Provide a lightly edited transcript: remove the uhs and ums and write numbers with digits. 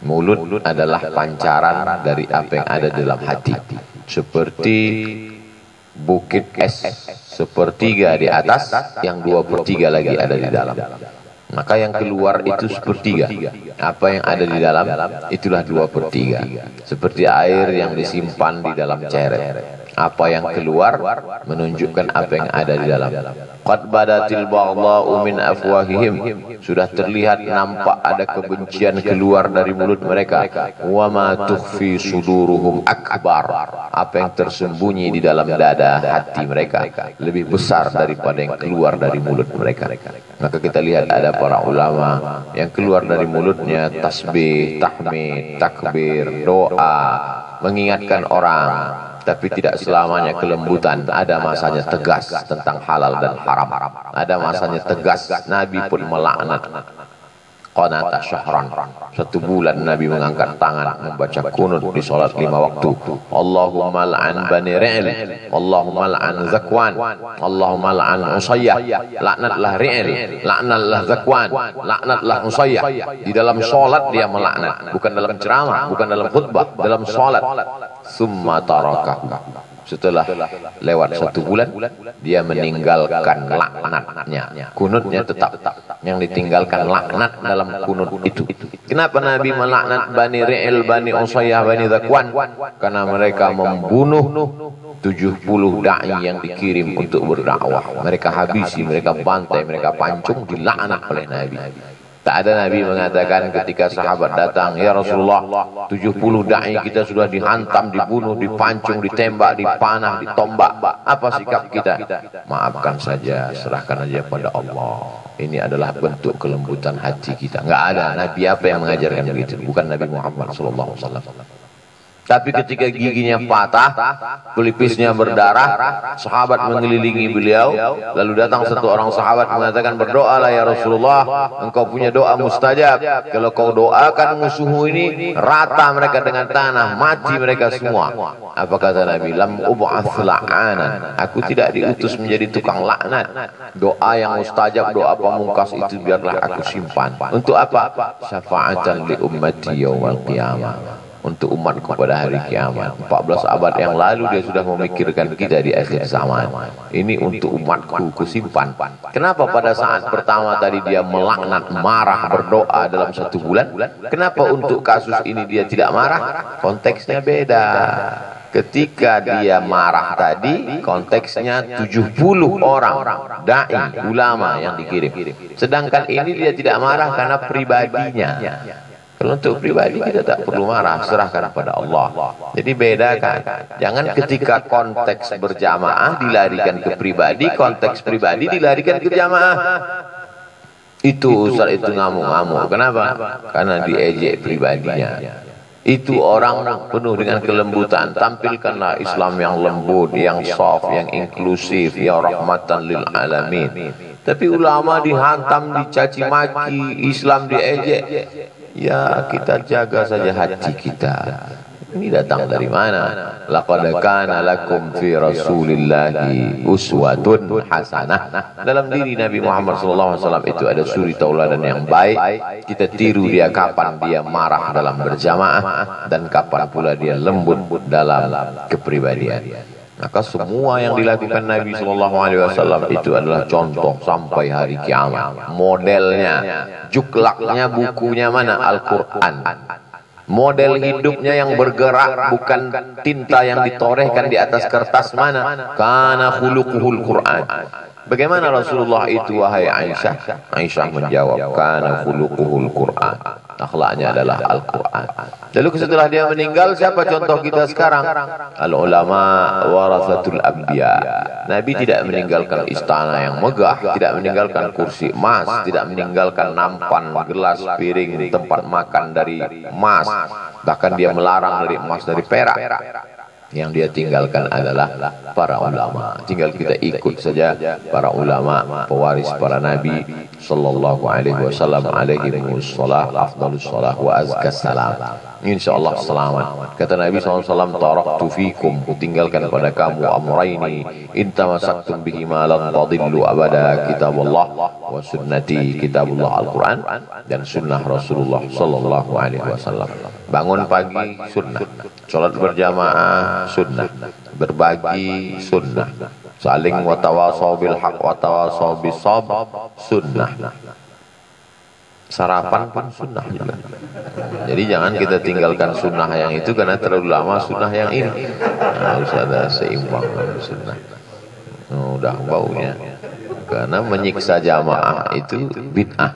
Mulut adalah pancaran dari apa yang ada dalam hati. Seperti bukit es sepertiga di atas, yang 2/3 lagi ada di dalam. Maka yang keluar itu sepertiga. Apa yang ada di dalam itulah 2/3. Seperti air yang disimpan di dalam ceret. Apa yang keluar menunjukkan apa yang ada di dalam. Qad badatil baghdha'u min afwahihim, sudah terlihat nampak ada kebencian keluar dari mulut mereka. Wa ma tukhfi suduruhum akbar, apa yang tersembunyi di dalam dada hati mereka lebih besar daripada yang keluar dari mulut mereka. Maka kita lihat ada para ulama yang keluar dari mulutnya tasbih, tahmid, takbir, doa, mengingatkan orang, tapi tidak selamanya kelembutan. Ada masanya tegas tentang halal dan haram. Ada masanya tegas. Nabi pun melaknat qanata syahran. 1 bulan Nabi mengangkat tangan membaca kunut di salat 5 waktu. Allahumma la'an bani Ri'il, Allahumma la'an Zakwan, Allahumma la'an Usayyah. Laknatlah Ri'il, laknatlah Zakwan, laknatlah Usayyah. Di dalam salat dia melaknat, bukan dalam ceramah, bukan dalam khutbah, dalam salat. Summa tarakahu, setelah lewat 1 bulan dia meninggalkan laknatnya. Kunutnya tetap, yang ditinggalkan laknat dalam kunut itu. Kenapa Nabi melaknat Bani Ri'il, Bani Usayyah, Bani Zakwan? Karena mereka membunuh 70 da'i yang dikirim untuk berdakwah. Mereka habisi, mereka bantai, mereka pancung, dilaknat oleh Nabi. Tak ada Nabi mengatakan ketika sahabat datang, ya Rasulullah, 70 da'i kita sudah dihantam, dibunuh, dipancung, ditembak, dipanah, ditombak. Apa sikap kita? Maafkan saja, serahkan aja pada Allah. Ini adalah bentuk kelembutan hati kita. Enggak ada Nabi apa yang mengajarkan begitu, bukan Nabi Muhammad sallallahu alaihi wasallam. Tapi ketika giginya patah, pelipisnya berdarah, sahabat mengelilingi beliau, lalu datang satu orang sahabat mengatakan, berdoalah ya Rasulullah, engkau punya doa mustajab. Kalau kau doakan musuhmu ini, rata mereka dengan tanah, mati mereka semua. Apa kata Nabi? Lam ub'ats la'anan, aku tidak diutus menjadi tukang laknat. Doa yang mustajab, doa pamungkas itu biarlah aku simpan. Untuk apa? Syafa'atan li ummati yaumal qiyamah, untuk umatku pada hari kiamat. 14 abad yang lalu dia sudah memikirkan kita di akhir zaman. Ini untuk umatku kusimpan. Kenapa pada saat pertama tadi dia melaknat, marah, berdoa dalam 1 bulan? Kenapa untuk kasus ini dia tidak marah? Konteksnya beda. Ketika dia marah tadi, konteksnya 70 orang da'i, ulama yang dikirim. Sedangkan ini dia tidak marah karena pribadinya. Kalau untuk pribadi kita tak perlu marah, serahkan pada Allah. Jadi bedakan. Jangan ketika konteks berjamaah dilarikan ke pribadi, konteks pribadi dilarikan ke jamaah. Itu Ustaz itu ngamuk-ngamuk. Kenapa? Karena diejek pribadinya. Itu orang penuh dengan kelembutan. Tampilkanlah Islam yang lembut, yang soft, yang inklusif, yang rahmatan lil alamin. Tapi ulama dihantam, dicaci maki, Islam diejek. Ya kita jaga saja hati kita. Ini datang dari mana? Laqad kana lakum fi Rasulillahi uswatun hasanah. Dalam diri Nabi Muhammad SAW itu ada suri tauladan yang baik. Kita tiru dia kapan dia marah dalam berjamaah dan kapan pula dia lembut dalam kepribadian. Maka semua yang dilakukan Nabi SAW itu adalah contoh sampai hari kiamat. Modelnya, juklaknya, bukunya mana? Al-Quran. Model hidupnya yang bergerak, bukan tinta yang ditorehkan di atas kertas mana? Kana khuluquhul Quran. Bagaimana Rasulullah itu wahai Aisyah? Aisyah menjawab, kana khuluquhul Quran. Akhlaknya adalah Al-Quran. Lalu setelah dia meninggal, siapa contoh kita sekarang? Al-ulama warasatul anbiya. Nabi tidak meninggalkan istana yang megah, tidak meninggalkan kursi emas, tidak meninggalkan nampan, gelas, piring, tempat makan dari emas. Bahkan dia melarang dari emas, dari perak. Yang dia tinggalkan adalah para ulama. Tinggal kita ikut saja para ulama, pewaris para nabi sallallahu alaihi wasallam, alaihi wassalam, afdhalus salah wa azkas salam. Insyaallah selamat. Kata Nabi SAW, taraktu fikum, tinggalkan pada kamu amraini in tamassaktum bihima lan tadillu abada, kitabullah wa sunnati, kitabullah Al-Quran dan sunnah Rasulullah sallallahu alaihi wasallam. Bangun pagi sunnah, salat berjamaah sunnah, berbagi sunnah, saling watawasau bil haq watawasau bis sabr sunnah, sarapan pun sunnah juga. Jadi jangan kita tinggalkan sunnah yang itu karena terlalu lama sunnah yang ini. Harus ada seimbang sunnah. Udah baunya, karena menyiksa jamaah itu bid'ah.